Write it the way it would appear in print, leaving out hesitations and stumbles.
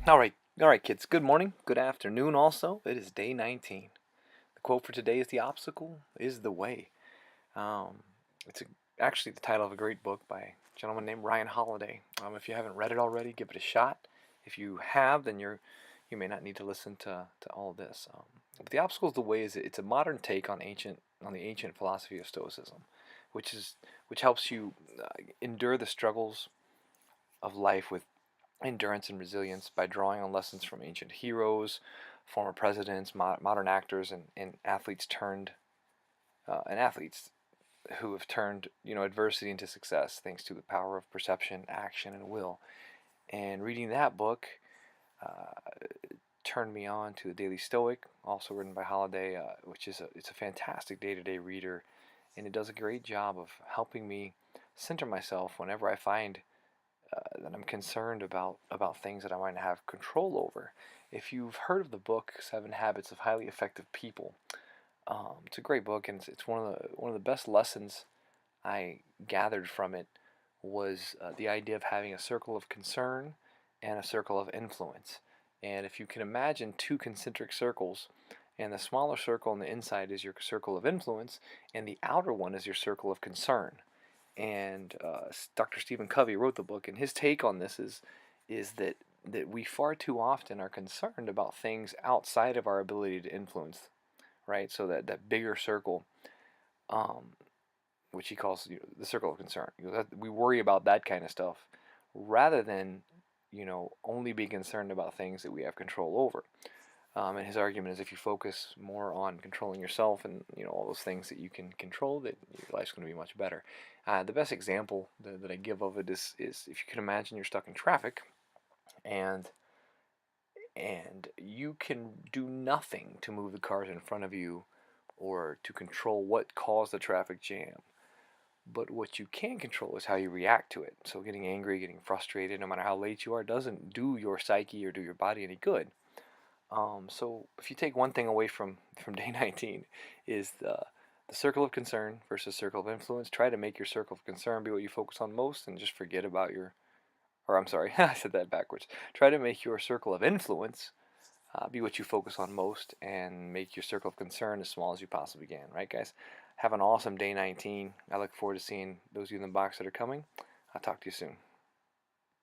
All right, kids. Good morning, good afternoon. Also, it is day 19. The quote for today is: "The obstacle is the way." Um, it's actually the title of a great book by a gentleman named Ryan Holiday. If you haven't read it already, give it a shot. If you have, then you may not need to listen to all of this. But the obstacle is the way is it's a modern take on the ancient philosophy of Stoicism, which helps you endure the struggles of life with endurance and resilience by drawing on lessons from ancient heroes, former presidents, modern actors, and athletes who have turned adversity into success thanks to the power of perception, action, and will. And reading that book uh, turned me on to the Daily Stoic, also written by Holiday, which it's a fantastic day-to-day reader, and it does a great job of helping me center myself whenever I find that I'm concerned about things that I might have control over. If you've heard of the book Seven Habits of Highly Effective People, it's a great book, and it's one of the best lessons I gathered from it was the idea of having a circle of concern and a circle of influence. And if you can imagine two concentric circles, and the smaller circle on the inside is your circle of influence, and the outer one is your circle of concern. And Dr. Stephen Covey wrote the book, and his take on this is that we far too often are concerned about things outside of our ability to influence, right? So that bigger circle, um, which he calls the circle of concern, we worry about that kind of stuff rather than only be concerned about things that we have control over. And his argument is if you focus more on controlling yourself and all those things that you can control, that your life's going to be much better. The best example that I give of it is if you can imagine you're stuck in traffic and you can do nothing to move the cars in front of you or to control what caused the traffic jam. But what you can control is how you react to it. So getting angry, getting frustrated, no matter how late you are, doesn't do your psyche or do your body any good. So if you take one thing away from day 19 is the circle of concern versus circle of influence. Try to make your circle of concern be what you focus on most and just forget about or I'm sorry, I said that backwards. Try to make your circle of influence be what you focus on most and make your circle of concern as small as you possibly can, right, guys? Have an awesome day 19. I look forward to seeing those of you in the box that are coming. I'll talk to you soon.